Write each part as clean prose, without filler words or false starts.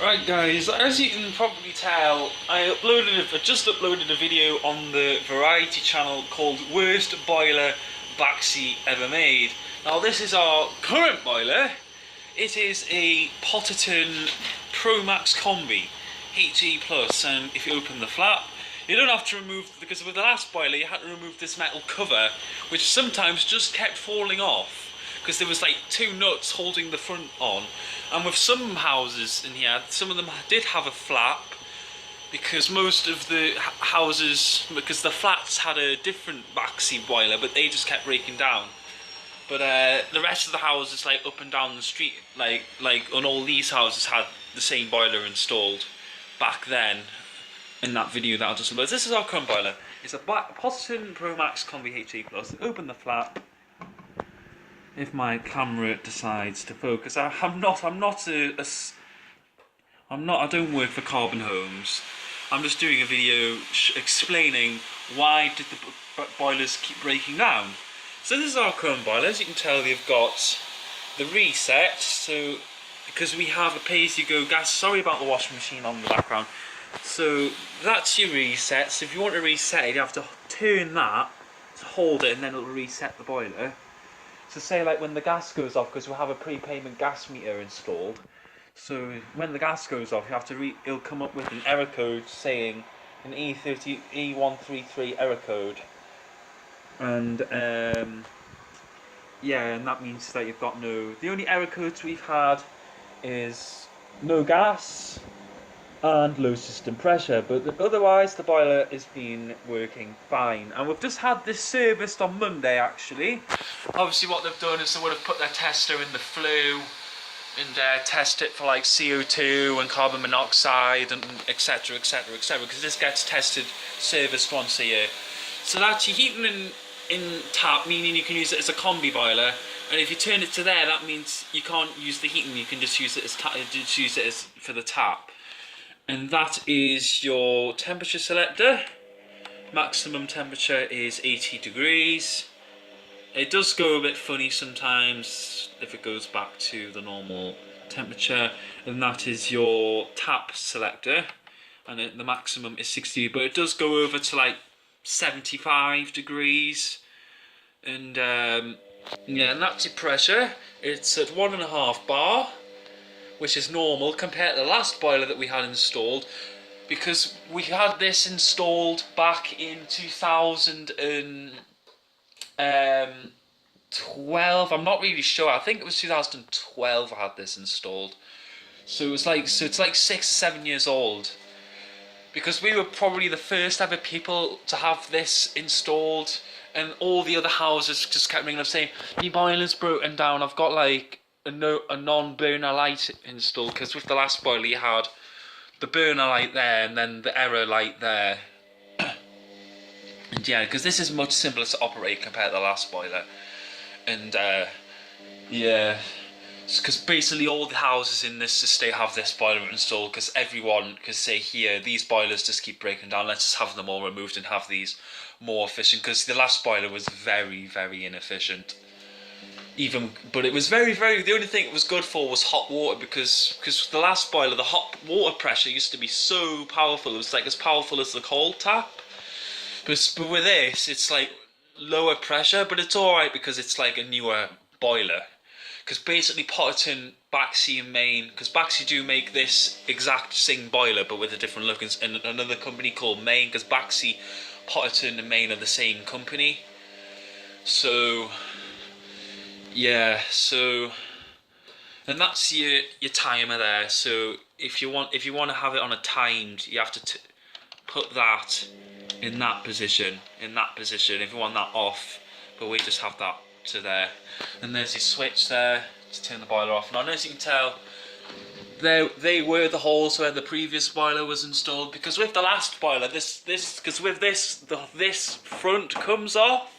Right guys, as you can probably tell, I just uploaded a video on the Variety channel called Worst Boiler Baxi Ever Made. Now this is our current boiler. It is a Potterton Pro Max Combi HE Plus, and if you open the flap, you don't have to remove, because with the last boiler you had to remove this metal cover, which sometimes just kept falling off because there was like two nuts holding the front on. And with some houses in here, some of them did have a flap, because most of the houses, because the flats had a different Baxi boiler, but they just kept breaking down. But the rest of the houses, like up and down the street, like on all these houses, had the same boiler installed back then. In that video that I just uploaded, this is our current boiler. It's a Potterton Pro Max Combi HE Plus. Open the flap. If my camera decides to focus, I don't work for Carbon Homes. I'm just doing a video explaining why did the boilers keep breaking down. So this is our current boiler. As you can tell, they've got the reset. So because we have a pay-as-you-go gas. Sorry about the washing machine on the background. So that's your reset. So if you want to reset it, you have to turn that to hold it, and then it'll reset the boiler. So say like when the gas goes off, because we have a prepayment gas meter installed, so when the gas goes off, you have to it'll come up with an error code saying an E133 error code, and yeah, and that means that you've got the only error codes we've had is no gas and low system pressure, but otherwise the boiler has been working fine. And we've just had this serviced on Monday actually. Obviously what they've done is they would have put their tester in the flue and test it for like CO2 and carbon monoxide and etc, because this gets tested, serviced once a year. So that's your heating in tap, meaning you can use it as a combi boiler, and if you turn it to there, that means you can't use the heating, you can just use it as for the tap. And that is your temperature selector. Maximum temperature is 80 degrees. It does go a bit funny sometimes if it goes back to the normal temperature. And that is your tap selector. And the maximum is 60, but it does go over to like 75 degrees. And yeah, and that's your pressure. It's at 1.5 bar. Which is normal compared to the last boiler that we had installed, because we had this installed back in 2012. I'm not really sure. I think it was 2012 I had this installed. So it's like 6 or 7 years old. Because we were probably the first ever people to have this installed, and all the other houses just kept ringing up saying, "The boiler's broken down. I've got like a non-burner light installed," because with the last boiler you had the burner light there and then the error light there. And yeah, because this is much simpler to operate compared to the last boiler. And yeah, because basically all the houses in this estate have this boiler installed, because everyone could say, here, these boilers just keep breaking down, let's just have them all removed and have these more efficient, because the last boiler was very, very inefficient. But it was the only thing it was good for was hot water, because the last boiler, the hot water pressure used to be so powerful. It was like as powerful as the cold tap. But with this, it's like lower pressure, but it's alright because it's like a newer boiler. Because basically Potterton, Baxi and Main, because Baxi do make this exact same boiler but with a different look, and another company called Main, because Baxi, Potterton and Main are the same company. So yeah, so, and that's your timer there. So if you want to have it on a timed, you have to put that in that position. If you want that off, but we just have that to there. And there's your switch there to turn the boiler off. Now, as you can tell, they were the holes where the previous boiler was installed. Because with the last boiler, this front comes off,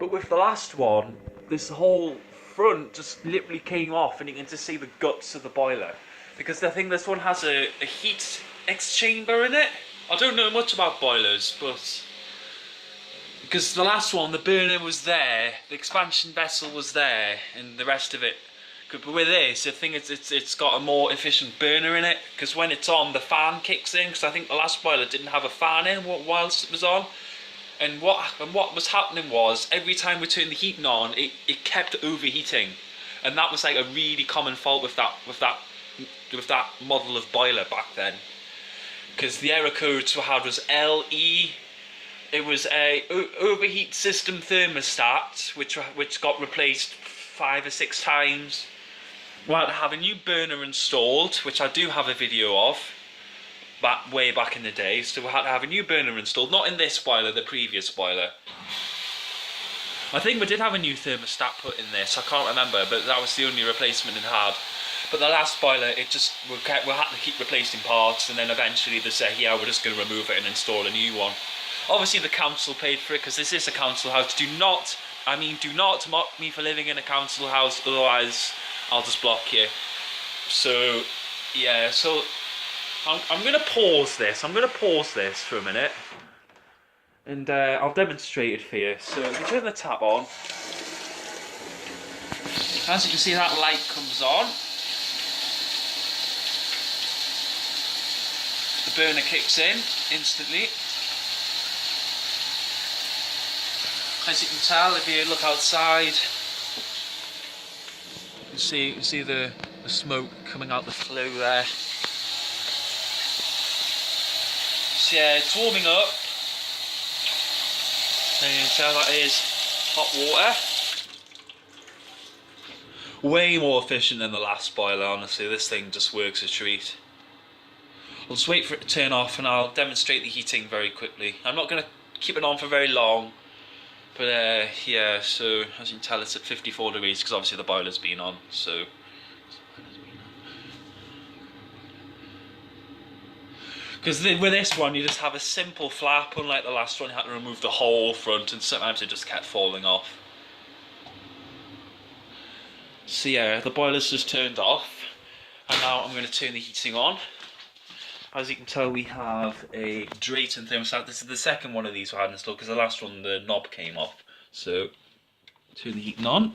but with the last one, this whole front just literally came off, and you can just see the guts of the boiler. Because I think this one has a heat exchanger in it. I don't know much about boilers, but because the last one, the burner was there, the expansion vessel was there, and the rest of it But with this, I think it's got a more efficient burner in it, because when it's on, the fan kicks in. Because I think the last boiler didn't have a fan in whilst it was on. And what was happening was, every time we turned the heating on, it kept overheating, and that was like a really common fault with that model of boiler back then. Because the error codes we had was LE. It was a overheat system thermostat, which got replaced 5 or 6 times. We had to have a new burner installed, which I do have a video of, way back in the day. So we had to have a new burner installed, not in this boiler, the previous boiler. I think we did have a new thermostat put in this, I can't remember, but that was the only replacement it had. But the last boiler, we had to keep replacing parts, and then eventually they said, yeah, we're just going to remove it and install a new one. Obviously the council paid for it, because this is a council house. Do not mock me for living in a council house, otherwise I'll just block you. So, yeah, so I'm going to pause this. I'm going to pause this for a minute, and I'll demonstrate it for you. So if you turn the tap on, as you can see, that light comes on. The burner kicks in instantly. As you can tell, if you look outside, you can see the smoke coming out the flue there. So yeah, it's warming up. And you can tell that is hot water. Way more efficient than the last boiler, honestly. This thing just works a treat. I'll just wait for it to turn off and I'll demonstrate the heating very quickly. I'm not going to keep it on for very long. But yeah, so as you can tell, it's at 54 degrees because obviously the boiler's been on. So because with this one you just have a simple flap, unlike the last one you had to remove the whole front, and sometimes it just kept falling off. So yeah, the boiler's just turned off, and now I'm going to turn the heating on. As you can tell, we have a Drayton thermostat. This is the second one of these we had installed, because the last one the knob came off. So, turn the heating on.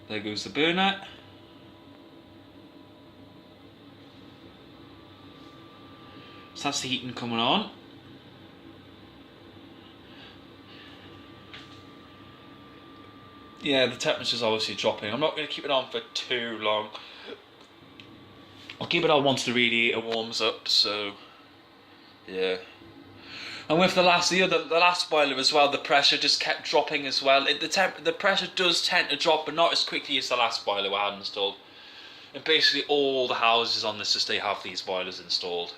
There goes the burner. So that's the heating coming on. Yeah, the temperature's obviously dropping. I'm not going to keep it on for too long. I'll keep it on once the radiator warms up, so yeah. And with the last boiler as well, the pressure just kept dropping as well. The pressure does tend to drop, but not as quickly as the last boiler we had installed. And basically all the houses on this estate have these boilers installed,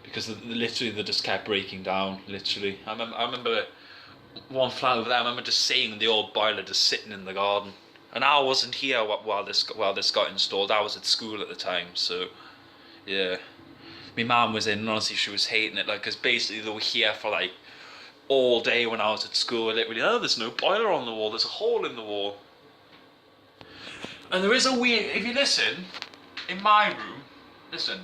because literally they just kept breaking down. Literally, I remember one flat over there. I remember just seeing the old boiler just sitting in the garden, and I wasn't here while this got installed. I was at school at the time, so yeah. My mum was in, and honestly she was hating it, like, because basically they were here for like all day when I was at school. Literally, oh, there's no boiler on the wall, there's a hole in the wall. And there is a weird, if you listen, in my room, listen.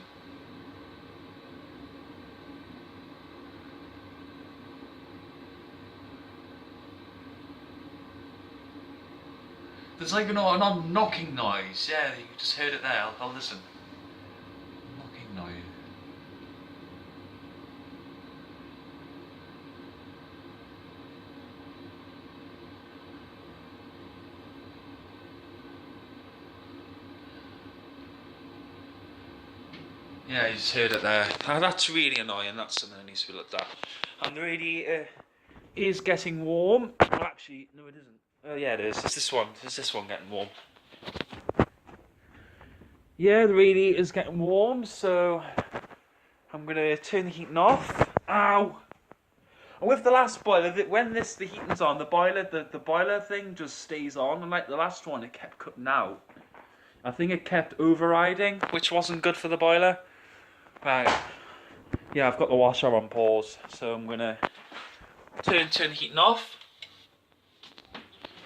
There's like an odd knocking noise. Yeah, you just heard it there. I'll listen. Knocking noise. Yeah, you just heard it there. That's really annoying. That's something that needs to be looked at. And the radiator is getting warm. Well, actually, no, it isn't. Oh yeah, it is. It's this one. It's this one getting warm. Yeah, the radiator's getting warm, so I'm gonna turn the heating off. Ow! And with the last boiler, when the heating's on, the boiler thing just stays on, and like the last one, it kept cutting out. I think it kept overriding, which wasn't good for the boiler. Right. Yeah, I've got the washer on pause, so I'm gonna turn the heating off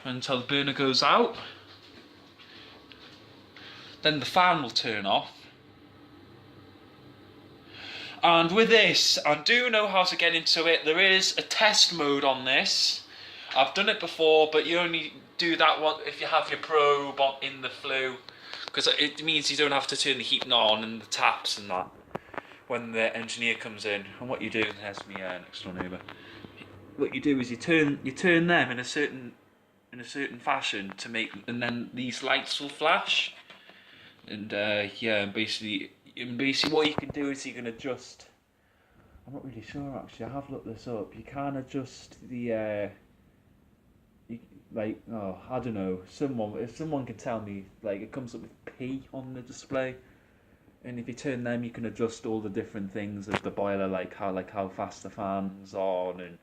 until the burner goes out. Then the fan will turn off. And with this, I do know how to get into it. There is a test mode on this. I've done it before, but you only do that one if you have your probe in the flue, because it means you don't have to turn the heating on and the taps and that when the engineer comes in. And what you do, there's my next door neighbour. What you do is you turn them in a certain fashion to make, and then these lights will flash. And yeah, basically what you can do is you can adjust. I'm not really sure actually. I have looked this up. You can adjust the like, oh, I don't know. If someone can tell me, like, it comes up with P on the display, and if you turn them, you can adjust all the different things of the boiler, like how fast the fan's on and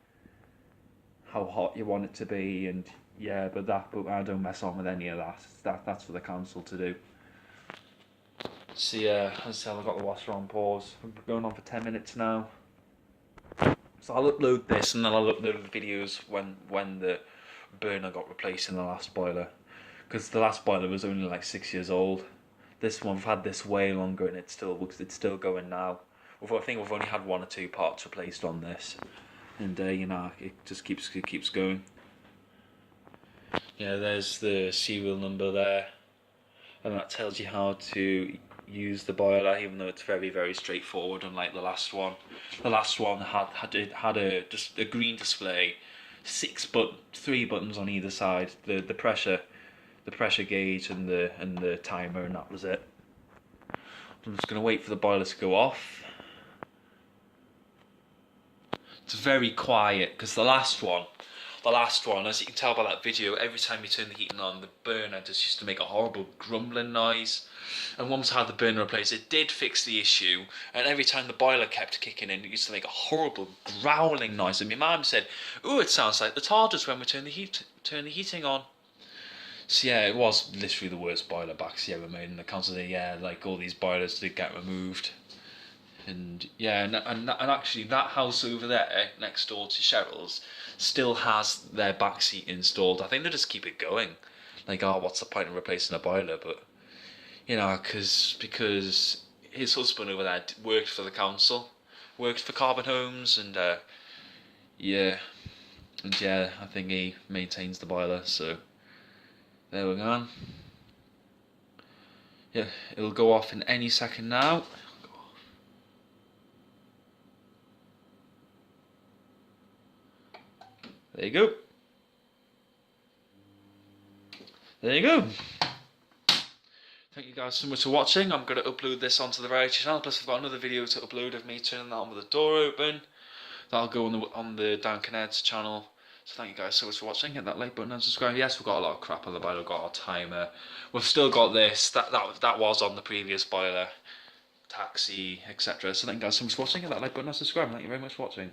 how hot you want it to be, and yeah. But I don't mess on with any of that. That's for the council to do. So yeah, as I said, I've got the washer on pause. We're going on for 10 minutes now. So I'll upload this and then I'll upload the videos when the burner got replaced in the last boiler, because the last boiler was only like 6 years old. This one, we've had this way longer and it's still going now. I think we've only had 1 or 2 parts replaced on this, and you know, it just keeps going. Yeah, there's the serial number there, and that tells you how to use the boiler, even though it's very, very straightforward, unlike the last one. The last one had a green display, 3 buttons on either side, the pressure gauge and the timer, and that was it. I'm just gonna wait for the boiler to go off. It's very quiet because the last one, as you can tell by that video, every time you turn the heating on, the burner just used to make a horrible grumbling noise. And once I had the burner replaced, it did fix the issue, and every time the boiler kept kicking in, it used to make a horrible growling noise. And my mum said, "Ooh, it sounds like the TARDIS when we turn the heating on." So yeah, it was literally the worst boiler Baxi ever made in the council. Yeah, like all these boilers did get removed. And yeah, and actually that house over there next door to Cheryl's still has their back seat installed. I think they just keep it going. Like, oh, what's the point of replacing a boiler? But you know, because his husband over there worked for the council, worked for Carbon Homes, and yeah, I think he maintains the boiler. So there we go. Yeah, it'll go off in any second now. There you go. There you go. Thank you guys so much for watching. I'm going to upload this onto the Variety channel, plus I've got another video to upload of me turning that on with the door open. That'll go on the Dan Kined's channel. So thank you guys so much for watching. Hit that like button and subscribe. Yes, we've got a lot of crap on the boiler. We've got our timer. We've still got this. That was on the previous boiler. Taxi, etc. So thank you guys so much for watching. Hit that like button and subscribe. Thank you very much for watching.